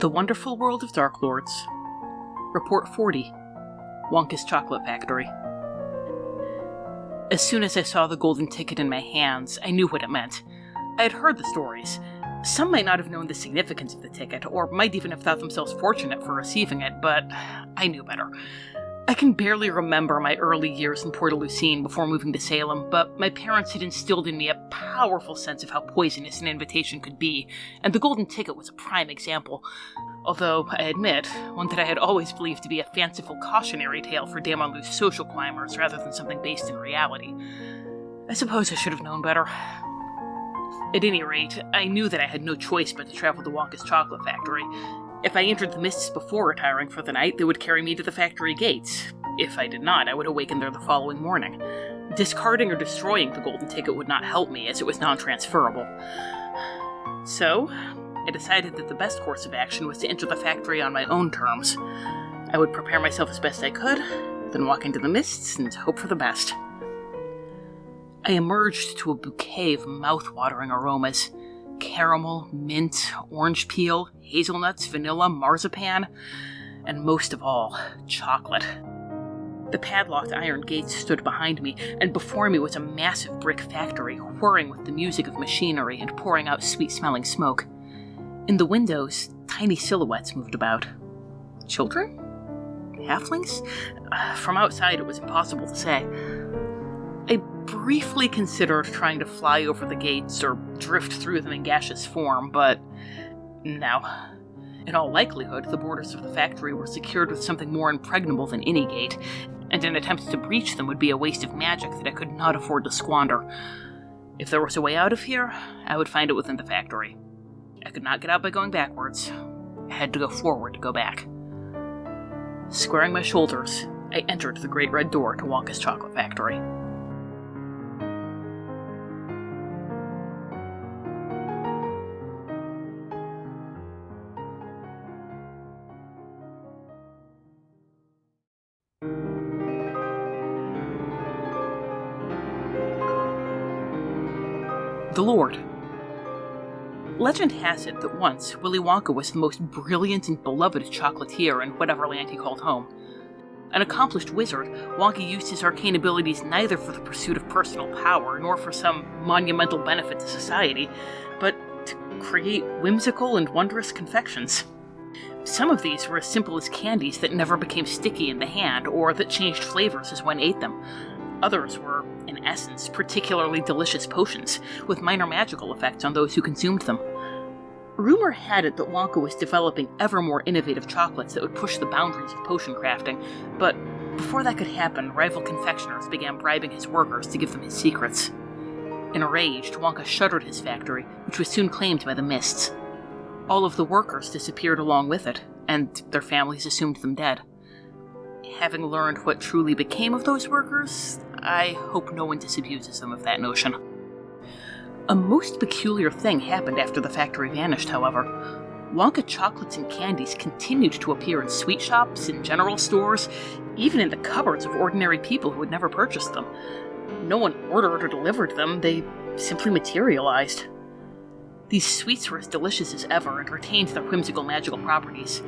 The Wonderful World of Darklords. Report 40. Wonka's Chocolate Factory. As soon as I saw the golden ticket in my hands, I knew what it meant. I had heard the stories. Some might not have known the significance of the ticket, or might even have thought themselves fortunate for receiving it, but I knew better. I can barely remember my early years in Port Lucine before moving to Salem, but my parents had instilled in me a powerful sense of how poisonous an invitation could be, and the golden ticket was a prime example. Although, I admit, one that I had always believed to be a fanciful cautionary tale for Damonlou's social climbers rather than something based in reality. I suppose I should have known better. At any rate, I knew that I had no choice but to travel to Wonka's Chocolate Factory. If I entered the mists before retiring for the night, they would carry me to the factory gates. If I did not, I would awaken there the following morning. Discarding or destroying the golden ticket would not help me, as it was non-transferable. So, I decided that the best course of action was to enter the factory on my own terms. I would prepare myself as best I could, then walk into the mists and hope for the best. I emerged to a bouquet of mouth-watering aromas. Caramel, mint, orange peel, hazelnuts, vanilla, marzipan, and most of all, chocolate. The padlocked iron gates stood behind me, and before me was a massive brick factory, whirring with the music of machinery and pouring out sweet-smelling smoke. In the windows, tiny silhouettes moved about. Children? Halflings? From outside, it was impossible to say. I briefly considered trying to fly over the gates or drift through them in gaseous form, but no. In all likelihood, the borders of the factory were secured with something more impregnable than any gate, and an attempt to breach them would be a waste of magic that I could not afford to squander. If there was a way out of here, I would find it within the factory. I could not get out by going backwards. I had to go forward to go back. Squaring my shoulders, I entered the great red door to Wonka's Chocolate Factory. The Lord. Legend has it that once Willy Wonka was the most brilliant and beloved chocolatier in whatever land he called home. An accomplished wizard, Wonka used his arcane abilities neither for the pursuit of personal power nor for some monumental benefit to society, but to create whimsical and wondrous confections. Some of these were as simple as candies that never became sticky in the hand or that changed flavors as one ate them. Others were, in essence, particularly delicious potions, with minor magical effects on those who consumed them. Rumor had it that Wonka was developing ever more innovative chocolates that would push the boundaries of potion crafting, but before that could happen, rival confectioners began bribing his workers to give them his secrets. Enraged, Wonka shuttered his factory, which was soon claimed by the mists. All of the workers disappeared along with it, and their families assumed them dead. Having learned what truly became of those workers, I hope no one disabuses them of that notion. A most peculiar thing happened after the factory vanished, however. Wonka chocolates and candies continued to appear in sweet shops, in general stores, even in the cupboards of ordinary people who had never purchased them. No one ordered or delivered them, they simply materialized. These sweets were as delicious as ever and retained their whimsical magical properties.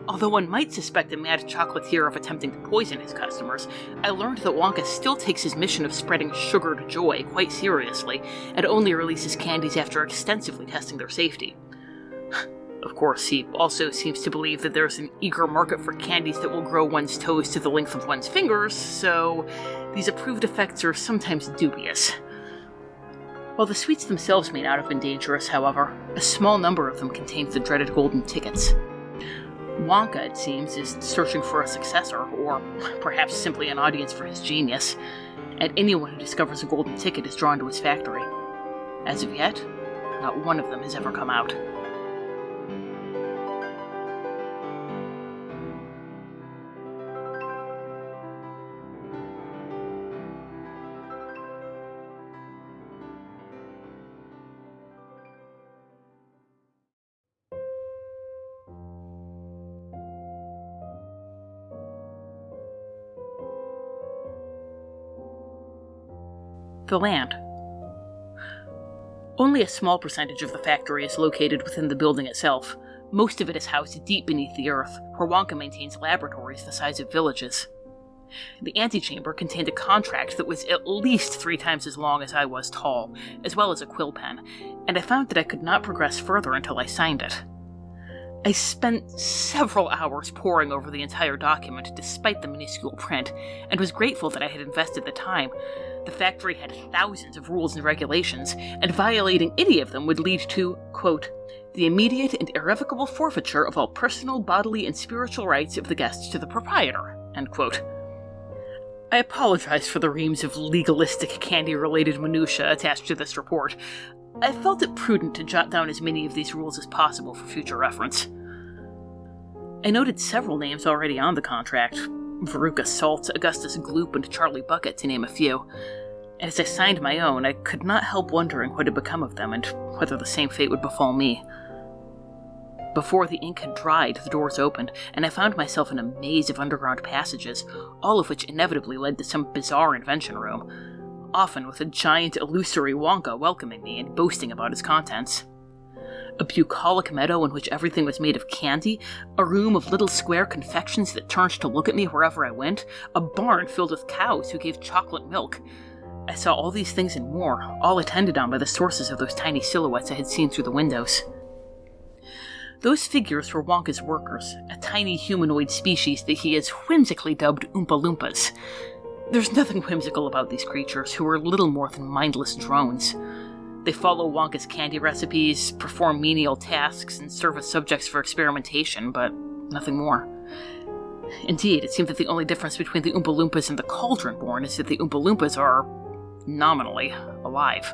Although one might suspect a mad chocolatier of attempting to poison his customers, I learned that Wonka still takes his mission of spreading sugared joy quite seriously, and only releases candies after extensively testing their safety. Of course, he also seems to believe that there's an eager market for candies that will grow one's toes to the length of one's fingers, so these approved effects are sometimes dubious. While the sweets themselves may not have been dangerous, however, a small number of them contained the dreaded golden tickets. Wonka, it seems, is searching for a successor, or perhaps simply an audience for his genius, and anyone who discovers a golden ticket is drawn to his factory. As of yet, not one of them has ever come out. The land. Only a small percentage of the factory is located within the building itself. Most of it is housed deep beneath the earth, where Wonka maintains laboratories the size of villages. The antechamber contained a contract that was at least 3 times as long as I was tall, as well as a quill pen, and I found that I could not progress further until I signed it. I spent several hours poring over the entire document despite the minuscule print, and was grateful that I had invested the time. The factory had thousands of rules and regulations, and violating any of them would lead to, quote, the immediate and irrevocable forfeiture of all personal, bodily, and spiritual rights of the guests to the proprietor, end quote. I apologize for the reams of legalistic candy-related minutiae attached to this report. I felt it prudent to jot down as many of these rules as possible for future reference. I noted several names already on the contract, Veruca Salt, Augustus Gloop, and Charlie Bucket, to name a few, and as I signed my own, I could not help wondering what had become of them and whether the same fate would befall me. Before the ink had dried, the doors opened, and I found myself in a maze of underground passages, all of which inevitably led to some bizarre invention room, often with a giant illusory Wonka welcoming me and boasting about its contents. A bucolic meadow in which everything was made of candy, a room of little square confections that turned to look at me wherever I went, a barn filled with cows who gave chocolate milk. I saw all these things and more, all attended on by the sources of those tiny silhouettes I had seen through the windows. Those figures were Wonka's workers, a tiny humanoid species that he has whimsically dubbed Oompa Loompas. There's nothing whimsical about these creatures, who are little more than mindless drones. They follow Wonka's candy recipes, perform menial tasks, and serve as subjects for experimentation, but nothing more. Indeed, it seemed that the only difference between the Oompa Loompas and the Cauldron-born is that the Oompa Loompas are, nominally, alive.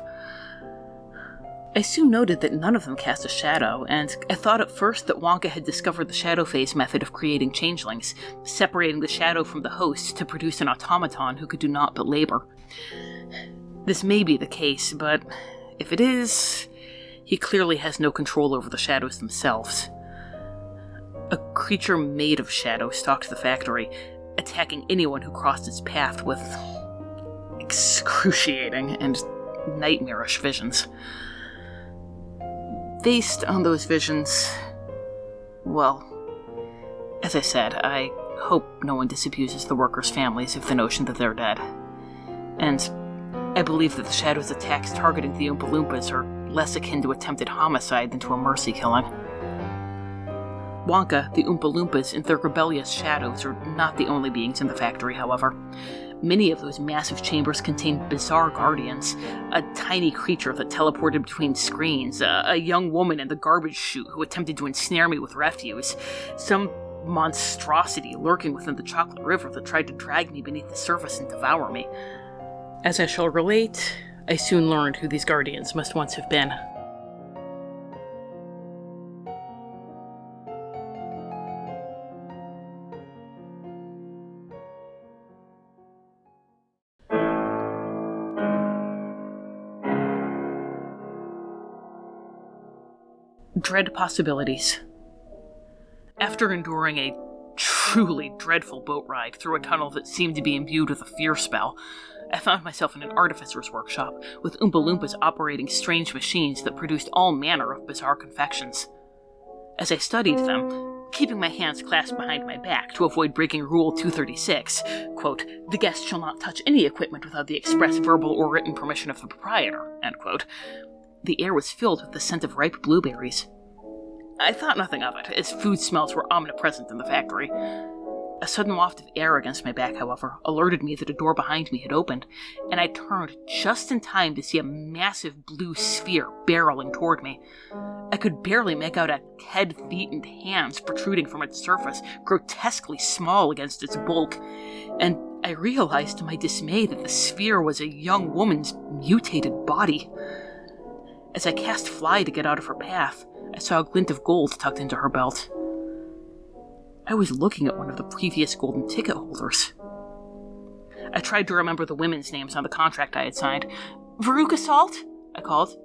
I soon noted that none of them cast a shadow, and I thought at first that Wonka had discovered the shadow phase method of creating changelings, separating the shadow from the host to produce an automaton who could do naught but labor. This may be the case, but if it is, he clearly has no control over the shadows themselves. A creature made of shadow stalked the factory, attacking anyone who crossed its path with excruciating and nightmarish visions. Based on those visions, well, as I said, I hope no one disabuses the workers' families of the notion that they're dead. And I believe that the Shadow's attacks targeting the Oompa Loompas are less akin to attempted homicide than to a mercy killing. Wonka, the Oompa Loompas, and their rebellious shadows are not the only beings in the factory, however. Many of those massive chambers contain bizarre guardians, a tiny creature that teleported between screens, a young woman in the garbage chute who attempted to ensnare me with refuse, some monstrosity lurking within the chocolate river that tried to drag me beneath the surface and devour me. As I shall relate, I soon learned who these guardians must once have been. Dread possibilities. After enduring a truly dreadful boat ride through a tunnel that seemed to be imbued with a fear spell, I found myself in an artificer's workshop, with Oompa Loompas operating strange machines that produced all manner of bizarre confections. As I studied them, keeping my hands clasped behind my back to avoid breaking Rule 236, quote, the guest shall not touch any equipment without the express verbal or written permission of the proprietor, end quote, the air was filled with the scent of ripe blueberries. I thought nothing of it, as food smells were omnipresent in the factory. A sudden waft of air against my back, however, alerted me that a door behind me had opened, and I turned just in time to see a massive blue sphere barreling toward me. I could barely make out a head, feet, and hands protruding from its surface, grotesquely small against its bulk, and I realized to my dismay that the sphere was a young woman's mutated body. As I cast fly to get out of her path, I saw a glint of gold tucked into her belt. I was looking at one of the previous golden ticket holders. I tried to remember the women's names on the contract I had signed. Veruca Salt? I called.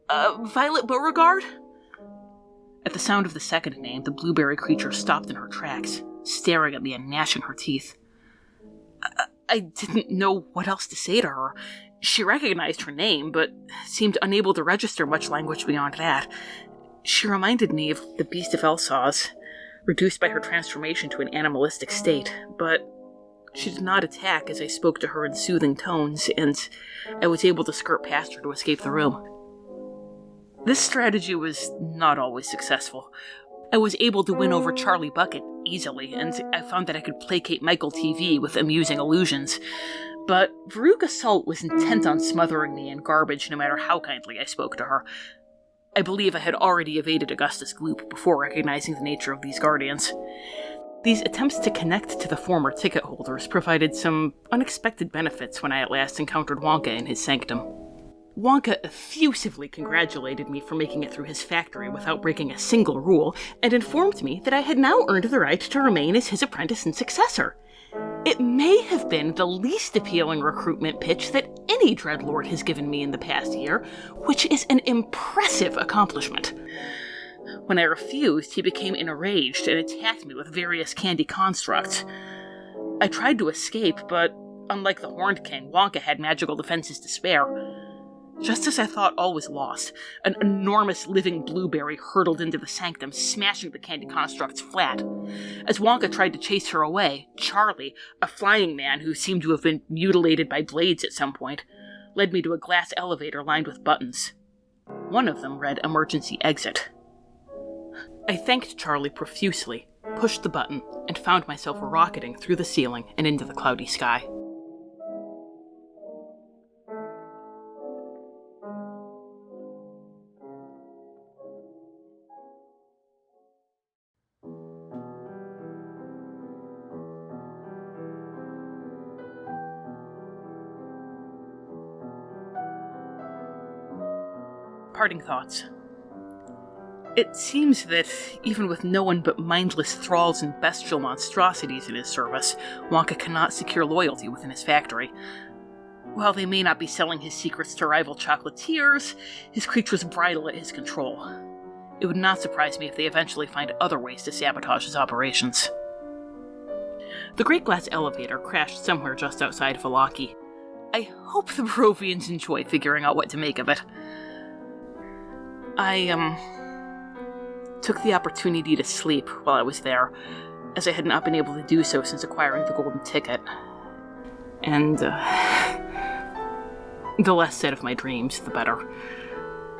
Violet Beauregard? At the sound of the second name, the blueberry creature stopped in her tracks, staring at me and gnashing her teeth. I didn't know what else to say to her. She recognized her name, but seemed unable to register much language beyond that. She reminded me of the Beast of Elsa's, reduced by her transformation to an animalistic state, but she did not attack as I spoke to her in soothing tones, and I was able to skirt past her to escape the room. This strategy was not always successful. I was able to win over Charlie Bucket easily, and I found that I could placate Michael TV with amusing illusions, but Veruca Salt was intent on smothering me in garbage no matter how kindly I spoke to her. I believe I had already evaded Augustus Gloop before recognizing the nature of these guardians. These attempts to connect to the former ticket holders provided some unexpected benefits when I at last encountered Wonka in his sanctum. Wonka effusively congratulated me for making it through his factory without breaking a single rule, and informed me that I had now earned the right to remain as his apprentice and successor. It may have been the least appealing recruitment pitch that any Dreadlord has given me in the past year, which is an impressive accomplishment. When I refused, he became enraged and attacked me with various candy constructs. I tried to escape, but unlike the Horned King, Wonka had magical defenses to spare. Just as I thought all was lost, an enormous living blueberry hurtled into the sanctum, smashing the candy constructs flat. As Wonka tried to chase her away, Charlie, a flying man who seemed to have been mutilated by blades at some point, led me to a glass elevator lined with buttons. One of them read Emergency Exit. I thanked Charlie profusely, pushed the button, and found myself rocketing through the ceiling and into the cloudy sky. Parting thoughts. It seems that, even with no one but mindless thralls and bestial monstrosities in his service, Wonka cannot secure loyalty within his factory. While they may not be selling his secrets to rival chocolatiers, his creatures bridle at his control. It would not surprise me if they eventually find other ways to sabotage his operations. The great glass elevator crashed somewhere just outside Vallaki. I hope the Barovians enjoy figuring out what to make of it. I, took the opportunity to sleep while I was there, as I had not been able to do so since acquiring the golden ticket. And, the less said of my dreams, the better.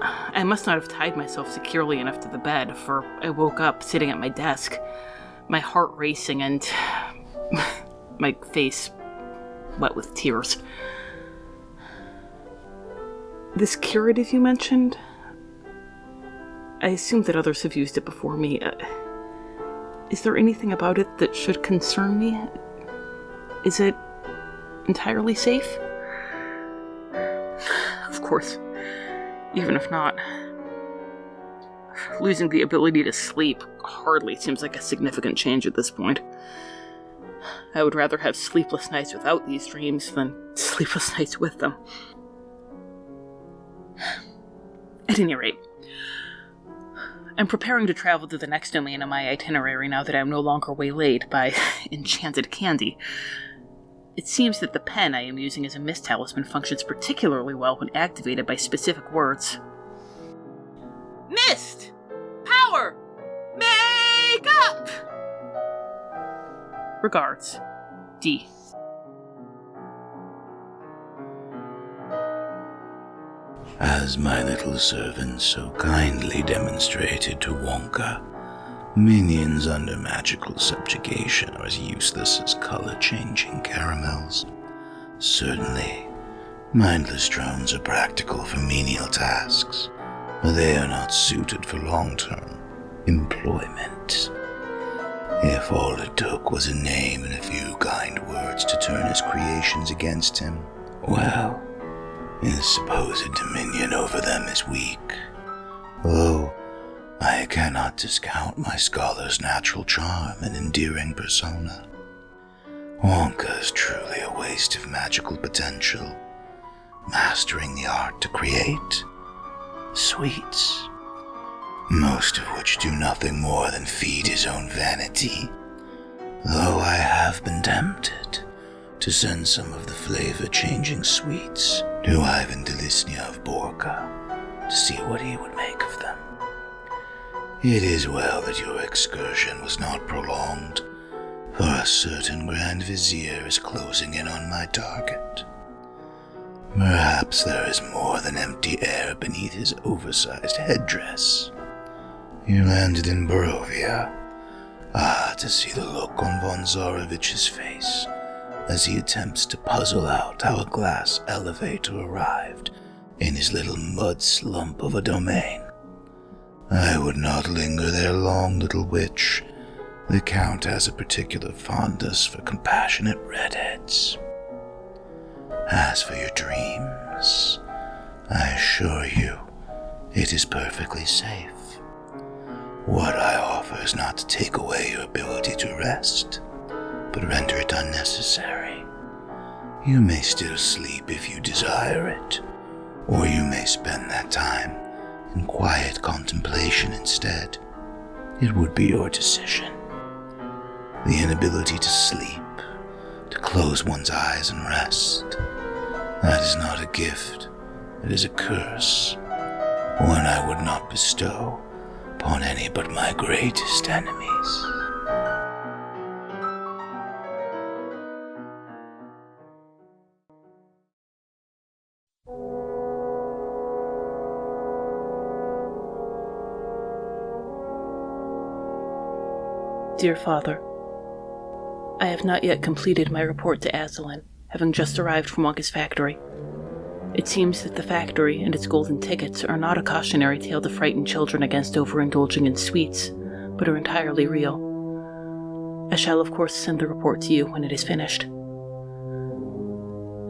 I must not have tied myself securely enough to the bed, for I woke up sitting at my desk, my heart racing and my face wet with tears. This curative you mentioned? I assume that others have used it before me. Is there anything about it that should concern me? Is it entirely safe? Of course. Even if not. Losing the ability to sleep hardly seems like a significant change at this point. I would rather have sleepless nights without these dreams than sleepless nights with them. At any rate, I'm preparing to travel to the next domain on my itinerary now that I'm no longer waylaid by enchanted candy. It seems that the pen I am using as a mist talisman functions particularly well when activated by specific words. Mist! Power! Make up! Regards, D. As my little servant so kindly demonstrated to Wonka, minions under magical subjugation are as useless as color-changing caramels. Certainly, mindless drones are practical for menial tasks, but they are not suited for long-term employment. If all it took was a name and a few kind words to turn his creations against him, well, his supposed dominion over them is weak. Though I cannot discount my scholar's natural charm and endearing persona. Wonka is truly a waste of magical potential, mastering the art to create sweets, most of which do nothing more than feed his own vanity, though I have been tempted to send some of the flavor-changing sweets to Ivan Delisnia of Borka to see what he would make of them. It is well that your excursion was not prolonged, for a certain Grand Vizier is closing in on my target. Perhaps there is more than empty air beneath his oversized headdress. You landed in Barovia. To see the look on von Zarovich's face as he attempts to puzzle out how a glass elevator arrived in his little mud slump of a domain. I would not linger there long, little witch. The Count has a particular fondness for compassionate redheads. As for your dreams, I assure you, it is perfectly safe. What I offer is not to take away your ability to rest, but render it unnecessary. You may still sleep if you desire it, or you may spend that time in quiet contemplation instead. It would be your decision. The inability to sleep, to close one's eyes and rest, that is not a gift, it is a curse, one I would not bestow upon any but my greatest enemies. Dear Father, I have not yet completed my report to Azalin, having just arrived from Wonka's factory. It seems that the factory and its golden tickets are not a cautionary tale to frighten children against overindulging in sweets, but are entirely real. I shall of course send the report to you when it is finished.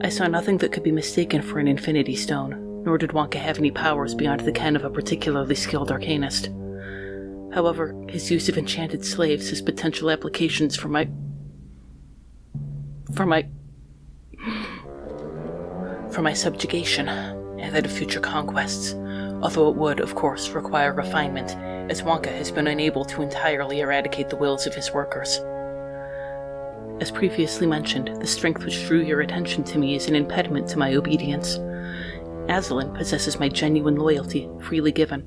I saw nothing that could be mistaken for an infinity stone, nor did Wonka have any powers beyond the ken of a particularly skilled arcanist. However, his use of enchanted slaves has potential applications for my subjugation, and that of future conquests, although it would, of course, require refinement, as Wonka has been unable to entirely eradicate the wills of his workers. As previously mentioned, the strength which drew your attention to me is an impediment to my obedience. Azalin possesses my genuine loyalty, freely given.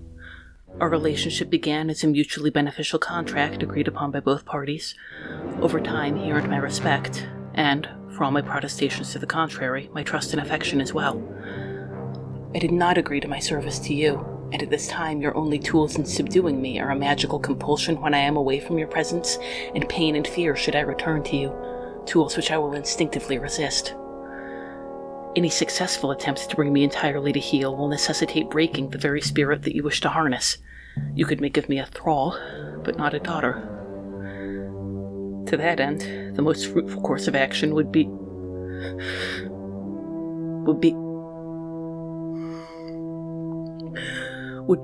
Our relationship began as a mutually beneficial contract agreed upon by both parties. Over time, he earned my respect, and, for all my protestations to the contrary, my trust and affection as well. I did not agree to my service to you, and at this time your only tools in subduing me are a magical compulsion when I am away from your presence, and pain and fear should I return to you, tools which I will instinctively resist. Any successful attempt to bring me entirely to heel will necessitate breaking the very spirit that you wish to harness. You could make of me a thrall, but not a daughter. To that end, the most fruitful course of action would be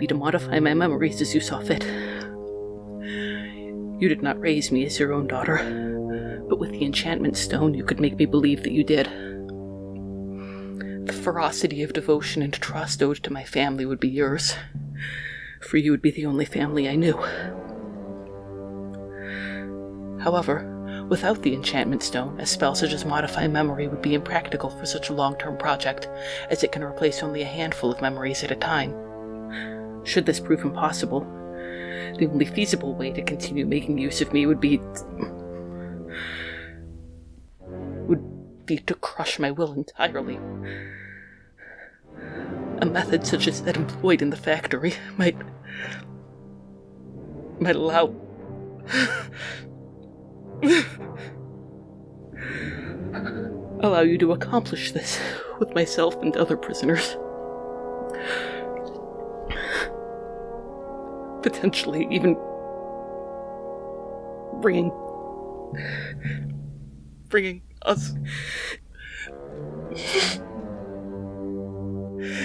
to modify my memories as you saw fit. You did not raise me as your own daughter, but with the enchantment stone you could make me believe that you did. The ferocity of devotion and trust owed to my family would be yours, for you would be the only family I knew. However, without the enchantment stone, a spell such as Modify Memory would be impractical for such a long-term project, as it can replace only a handful of memories at a time. Should this prove impossible, the only feasible way to continue making use of me would be to crush my will entirely. A method such as that employed in the factory might allow you to accomplish this with myself and other prisoners. Potentially even bringing us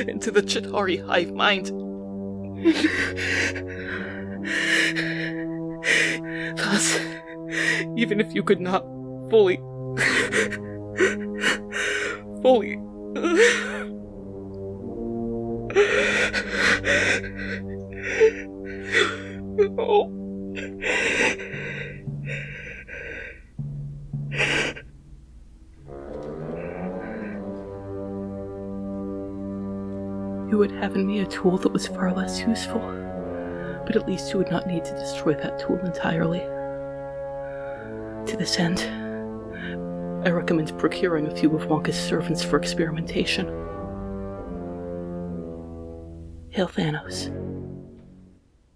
into the Chitauri hive mind. Thus, even if you could not fully oh. You would have in me a tool that was far less useful, But at least you would not need to destroy that tool entirely. To this end, I recommend procuring a few of Wonka's servants for experimentation. Hail Thanos.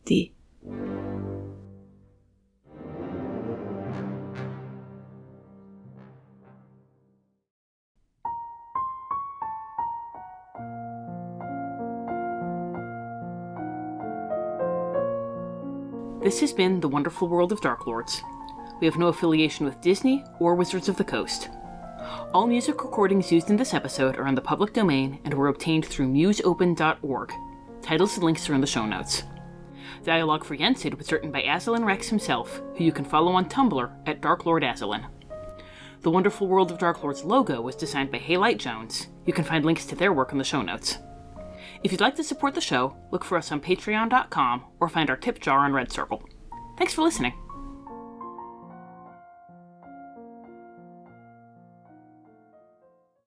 D. This has been The Wonderful World of Dark Lords. We have no affiliation with Disney or Wizards of the Coast. All music recordings used in this episode are in the public domain and were obtained through museopen.org. Titles and links are in the show notes. Dialogue for Yensid was written by Aslan Rex himself, who you can follow on Tumblr at darklordaslan. The Wonderful World of Dark Lords logo was designed by Haylight Jones. You can find links to their work in the show notes. If you'd like to support the show, look for us on patreon.com or find our tip jar on Red Circle. Thanks for listening.